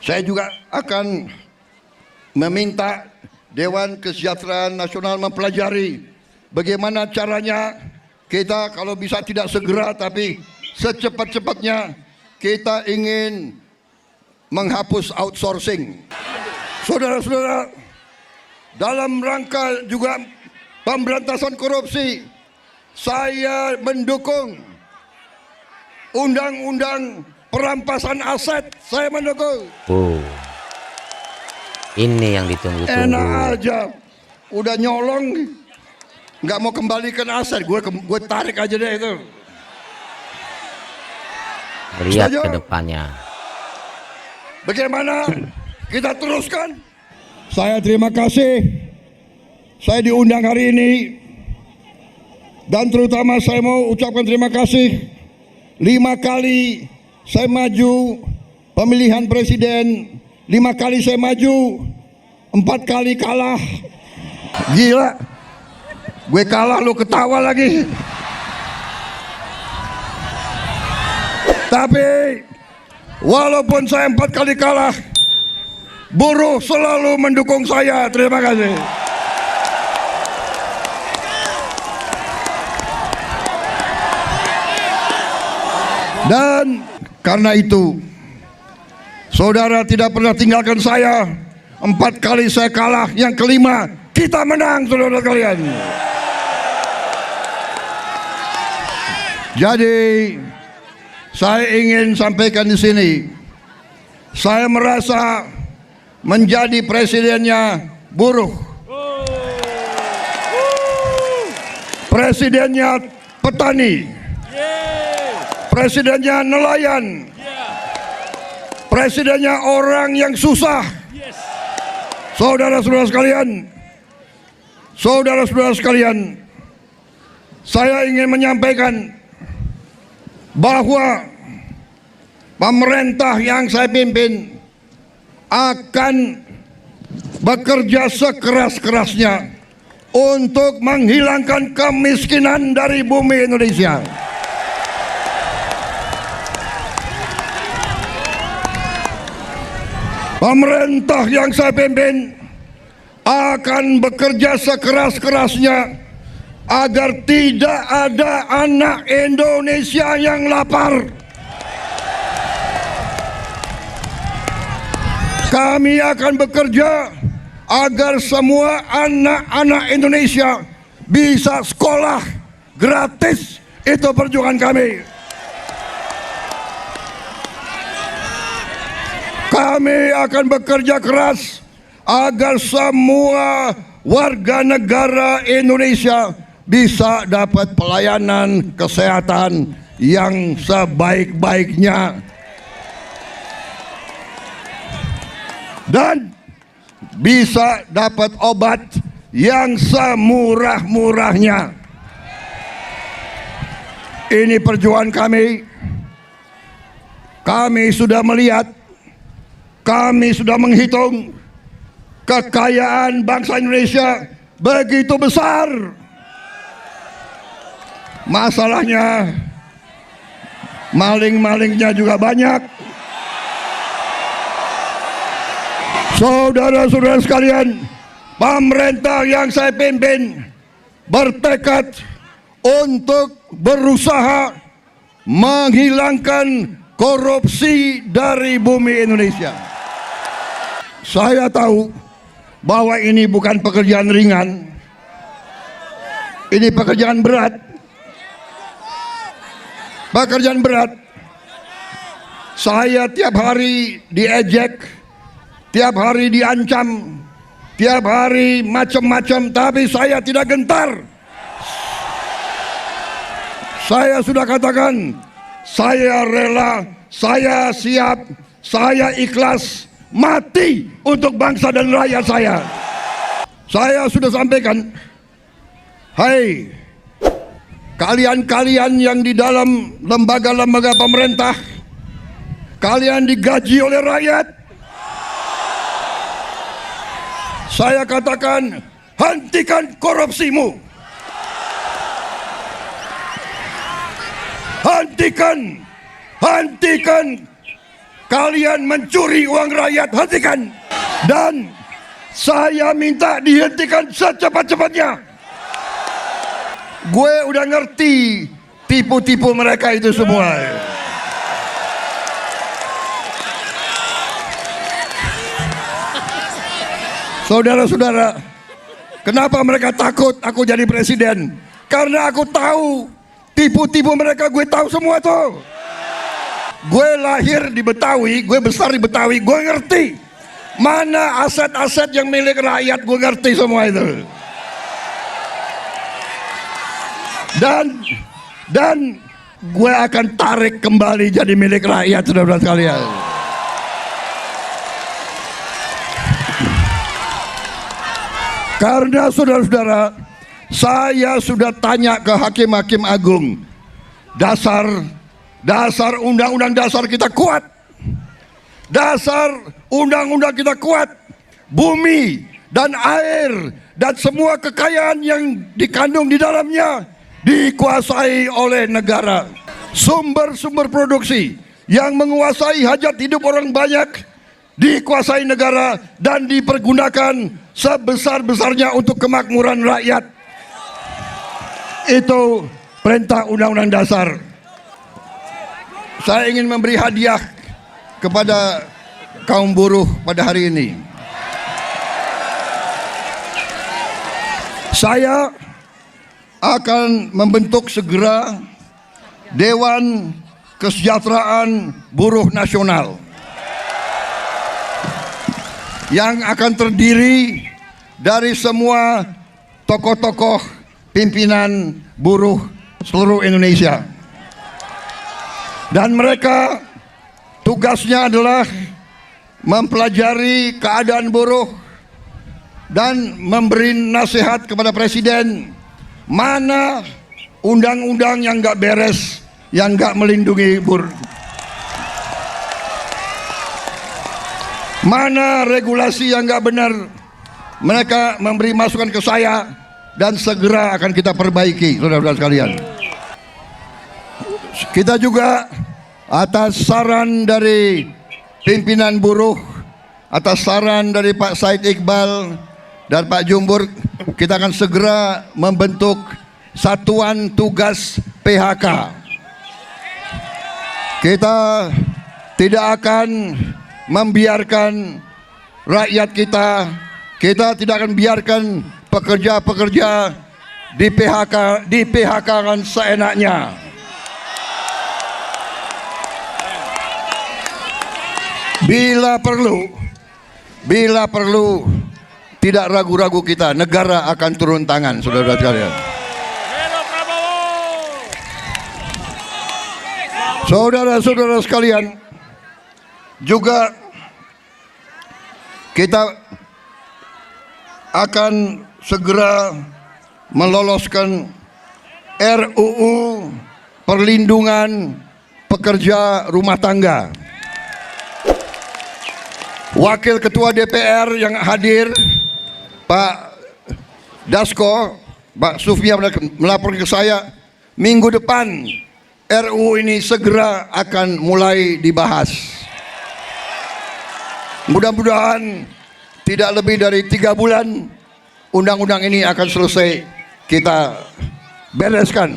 Saya juga akan meminta Dewan Kesejahteraan Nasional mempelajari bagaimana caranya kita kalau bisa tidak segera tapi secepat-cepatnya kita ingin menghapus outsourcing. Saudara-saudara, dalam rangka juga pemberantasan korupsi, saya mendukung undang-undang perampasan aset. Saya mendukung. Ini yang ditunggu-tunggu. Enak aja, udah nyolong, nggak mau kembalikan aset, gue tarik aja deh itu. Lihat Setuju? ke depannya. Bagaimana kita teruskan? Saya terima kasih, saya diundang hari ini, dan terutama saya mau ucapkan terima kasih 5 kali saya maju pemilihan presiden, 5 kali saya maju, 4 kali kalah. Gila, gue kalah lu ketawa lagi. Tapi walaupun saya 4 kali kalah, buruh selalu mendukung saya. Terima kasih. Dan karena itu, saudara tidak pernah tinggalkan saya. 4 kali saya kalah, yang kelima kita menang, saudara kalian. Jadi saya ingin sampaikan di sini, saya merasa menjadi presidennya buruh, presidennya petani, presidennya nelayan, presidennya orang yang susah. Saudara-saudara sekalian, saudara-saudara sekalian, saya ingin menyampaikan bahwa pemerintah yang saya pimpin akan bekerja sekeras-kerasnya untuk menghilangkan kemiskinan dari bumi Indonesia. Pemerintah yang saya pimpin akan bekerja sekeras-kerasnya agar tidak ada anak Indonesia yang lapar. Kami akan bekerja agar semua anak-anak Indonesia bisa sekolah gratis. Itu perjuangan kami. Kami akan bekerja keras agar semua warga negara Indonesia bisa dapat pelayanan kesehatan yang sebaik-baiknya dan bisa dapat obat yang semurah-murahnya. Ini perjuangan kami. Kami sudah melihat, kami sudah menghitung kekayaan bangsa Indonesia begitu besar. Masalahnya maling-malingnya juga banyak. Saudara-saudara sekalian, pemerintah yang saya pimpin bertekad untuk berusaha menghilangkan korupsi dari bumi Indonesia. Saya tahu bahwa ini bukan pekerjaan ringan. Ini pekerjaan berat. Pekerjaan berat. Saya tiap hari diejek, tiap hari diancam, tiap hari macam-macam, tapi saya tidak gentar. Saya sudah katakan, saya rela, saya siap, saya ikhlas mati untuk bangsa dan rakyat saya. Saya sudah sampaikan, hai kalian-kalian yang di dalam lembaga-lembaga pemerintah, kalian digaji oleh rakyat. Saya katakan, hentikan korupsimu. Hentikan kalian mencuri uang rakyat, hentikan. Dan saya minta dihentikan secepat-cepatnya. Gue udah ngerti tipu-tipu mereka itu semua. Saudara-saudara, kenapa mereka takut aku jadi presiden? Karena aku tahu tipu-tipu mereka, gue tahu semua tuh. Gue lahir di Betawi, gue besar di Betawi, gue ngerti mana aset-aset yang milik rakyat, gue ngerti semua itu. Dan gue akan tarik kembali jadi milik rakyat, saudara-saudara sekalian. Karena saudara-saudara, saya sudah tanya ke hakim-hakim agung, dasar undang-undang dasar kita kuat, dasar undang-undang kita kuat, bumi dan air dan semua kekayaan yang dikandung di dalamnya dikuasai oleh negara. Sumber-sumber produksi yang menguasai hajat hidup orang banyak dikuasai negara dan dipergunakan sebesar-besarnya untuk kemakmuran rakyat. Itu perintah undang-undang dasar. Saya ingin memberi hadiah kepada kaum buruh pada hari ini. Saya akan membentuk segera Dewan Kesejahteraan Buruh Nasional yang akan terdiri dari semua tokoh-tokoh pimpinan buruh seluruh Indonesia. Dan mereka tugasnya adalah mempelajari keadaan buruh dan memberi nasihat kepada presiden mana undang-undang yang nggak beres, yang nggak melindungi buruh, mana regulasi yang nggak benar. Mereka memberi masukan ke saya dan segera akan kita perbaiki, saudara-saudara sekalian. Kita juga atas saran dari pimpinan buruh, atas saran dari Pak Said Iqbal dan Pak Jumbur, kita akan segera membentuk Satuan Tugas PHK. Kita tidak akan membiarkan rakyat kita tidak akan biarkan pekerja-pekerja di PHK kan seenaknya. Bila perlu, tidak ragu-ragu kita, negara akan turun tangan, saudara-saudara sekalian. Saudara-saudara sekalian, juga kita akan segera meloloskan RUU Perlindungan Pekerja Rumah Tangga. Wakil Ketua DPR yang hadir, Pak Dasko, Pak Sufia melaporkan ke saya, minggu depan RUU ini segera akan mulai dibahas. Mudah-mudahan tidak lebih dari 3 bulan undang-undang ini akan selesai kita bereskan.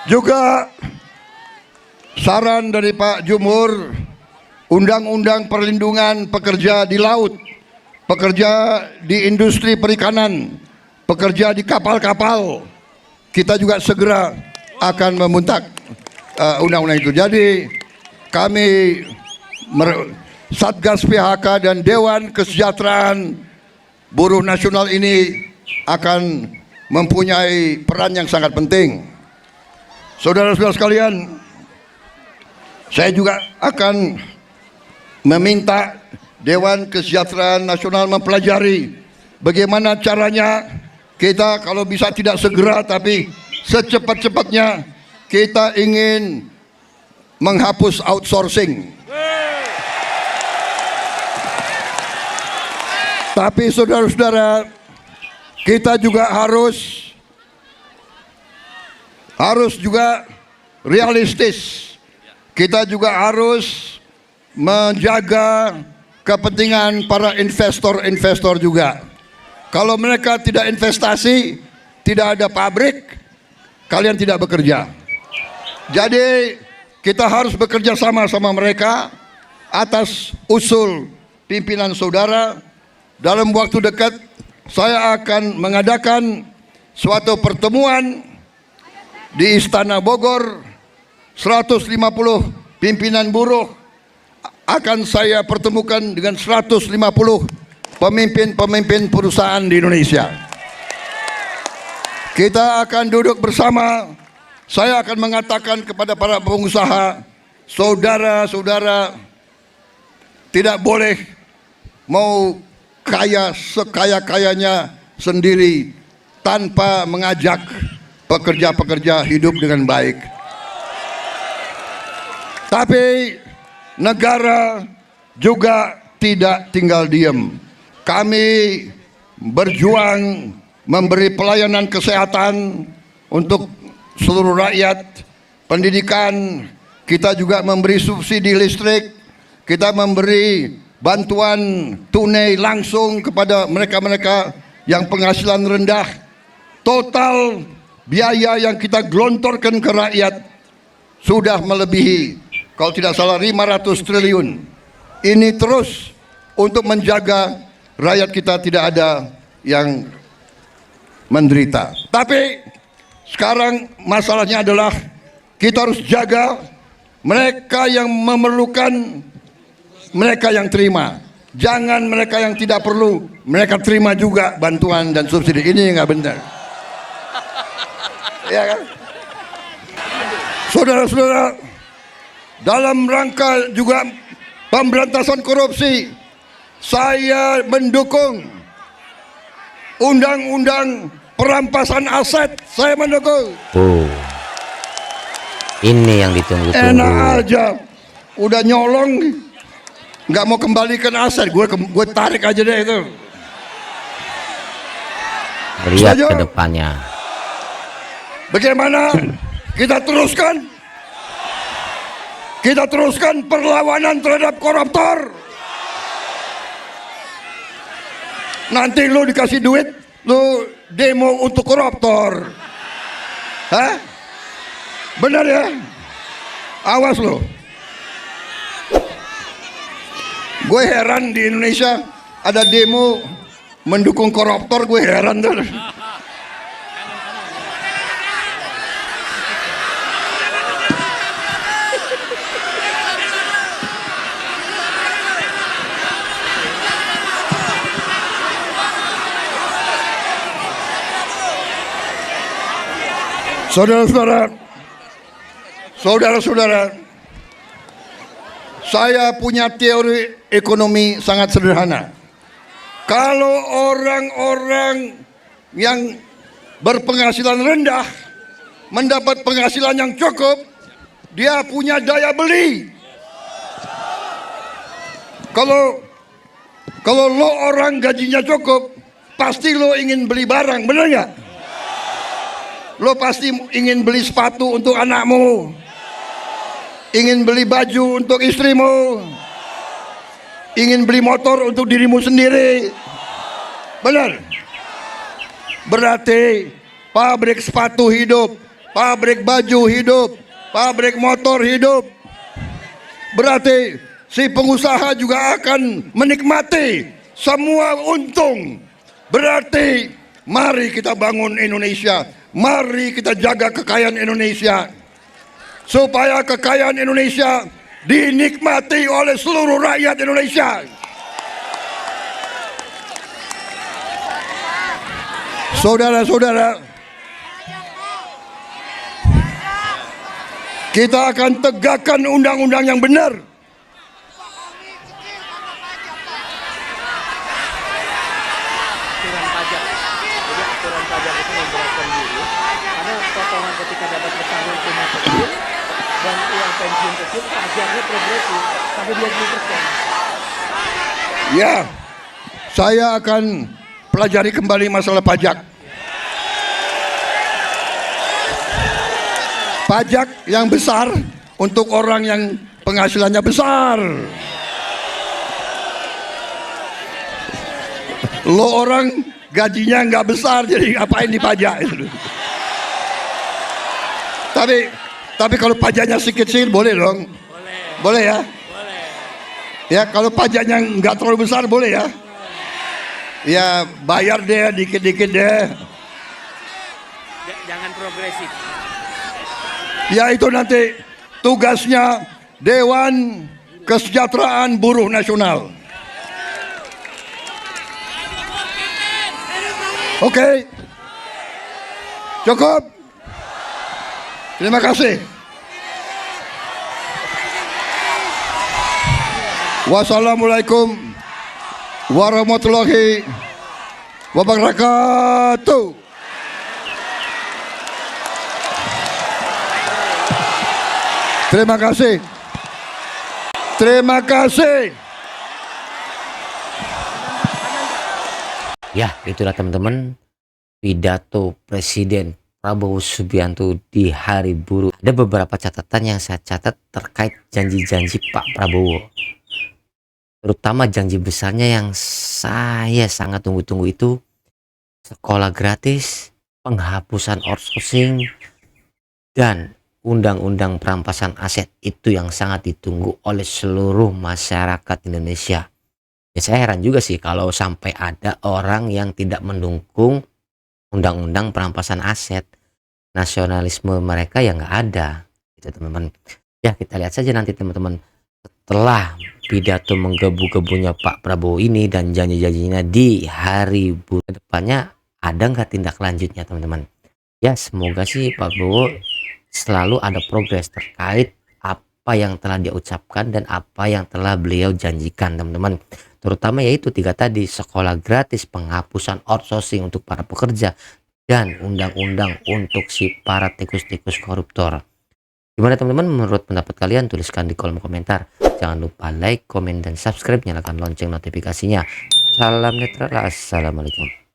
Juga saran dari Pak Jumhur, undang-undang perlindungan pekerja di laut, pekerja di industri perikanan, pekerja di kapal-kapal, kita juga segera akan membentuk undang-undang itu. Jadi kami Satgas PHK dan Dewan Kesejahteraan Buruh Nasional ini akan mempunyai peran yang sangat penting. Saudara-saudara sekalian, saya juga akan meminta Dewan Kesejahteraan Nasional mempelajari bagaimana caranya kita, kalau bisa tidak segera tapi secepat-cepatnya, kita ingin menghapus outsourcing. Tapi saudara-saudara, kita juga harus juga realistis. Kita juga harus menjaga kepentingan para investor-investor juga. Kalau mereka tidak investasi, tidak ada pabrik, kalian tidak bekerja. Jadi kita harus bekerja sama mereka atas usul pimpinan saudara. Dalam waktu dekat saya akan mengadakan suatu pertemuan di Istana Bogor. 150 pimpinan buruh akan saya pertemukan dengan 150 pemimpin-pemimpin perusahaan di Indonesia. Kita akan duduk bersama. Saya akan mengatakan kepada para pengusaha, saudara-saudara, tidak boleh mau kaya sekaya-kayanya sendiri tanpa mengajak pekerja-pekerja hidup dengan baik. Tapi negara juga tidak tinggal diam. Kami berjuang memberi pelayanan kesehatan untuk seluruh rakyat, pendidikan, kita juga memberi subsidi listrik, kita memberi bantuan tunai langsung kepada mereka-mereka yang penghasilan rendah. Total biaya yang kita gelontorkan ke rakyat sudah melebihi, kalau tidak salah, 500 triliun. Ini terus untuk menjaga rakyat kita tidak ada yang menderita. Tapi sekarang masalahnya adalah kita harus jaga mereka yang memerlukan, mereka yang terima. Jangan mereka yang tidak perlu, mereka terima juga bantuan dan subsidi. Ini nggak benar. Ya kan? Saudara-saudara, dalam rangka juga pemberantasan korupsi, saya mendukung undang-undang perampasan aset. Saya mendukung. Oh, ini yang ditunggu-tunggu. Enak aja, udah nyolong, nggak mau kembalikan aset, gue tarik aja deh itu. Lihat ke depannya. Bagaimana kita teruskan? Kita teruskan perlawanan terhadap koruptor. Nanti lu dikasih duit, lu demo untuk koruptor. Hah? Benar ya? Awas lu. Gue heran di Indonesia ada demo mendukung koruptor, gue heran tuh. Saudara-saudara, saya punya teori ekonomi sangat sederhana. Kalau orang-orang yang berpenghasilan rendah mendapat penghasilan yang cukup, dia punya daya beli. Kalau lo orang gajinya cukup, pasti lo ingin beli barang, benar nggak? Lo pasti ingin beli sepatu untuk anakmu, ingin beli baju untuk istrimu, ingin beli motor untuk dirimu sendiri. Benar? Berarti pabrik sepatu hidup, pabrik baju hidup, pabrik motor hidup. Berarti si pengusaha juga akan menikmati semua untung. Berarti mari kita bangun Indonesia. Mari kita jaga kekayaan Indonesia supaya kekayaan Indonesia dinikmati oleh seluruh rakyat Indonesia. Saudara-saudara, kita akan tegakkan undang-undang yang benar. Ketika dapat bertanggung rumah kecil dan uang pensiun kecil, pajaknya progresif sampai 20%. Ya, saya akan pelajari kembali masalah pajak. Pajak yang besar untuk orang yang penghasilannya besar. Lo orang gajinya nggak besar, jadi ngapain dipajak itu? Tapi kalau pajaknya sedikit boleh dong. Boleh ya? Boleh. Ya kalau pajaknya nggak terlalu besar boleh ya? Ya bayar deh dikit-dikit deh. Jangan progresif. Ya itu nanti tugasnya Dewan Kesejahteraan Buruh Nasional. Oke. Cukup. Terima kasih. Wassalamualaikum warahmatullahi wabarakatuh. Terima kasih. Terima kasih. Ya, itulah teman-teman pidato Presiden Prabowo Subianto di Hari Buruh. Ada beberapa catatan yang saya catat terkait janji-janji Pak Prabowo. Terutama janji besarnya yang saya sangat tunggu-tunggu itu sekolah gratis, penghapusan outsourcing, dan undang-undang perampasan aset. Itu yang sangat ditunggu oleh seluruh masyarakat Indonesia. Ya, saya heran juga sih kalau sampai ada orang yang tidak mendukung undang-undang perampasan aset. Nasionalisme mereka ya nggak ada, gitu teman-teman. Ya kita lihat saja nanti teman-teman setelah pidato menggebu-gebunya Pak Prabowo ini dan janji-janjinya di Hari Buruh depannya, ada nggak tindak lanjutnya teman-teman. Ya semoga sih Pak Prabowo selalu ada progres terkait apa yang telah dia ucapkan dan apa yang telah beliau janjikan teman-teman. Terutama yaitu 3 tadi, sekolah gratis, penghapusan outsourcing untuk para pekerja, dan undang-undang untuk si para tikus-tikus koruptor. Gimana teman-teman menurut pendapat kalian? Tuliskan di kolom komentar. Jangan lupa like, komen, dan subscribe. Nyalakan lonceng notifikasinya. Salam netral. Assalamualaikum.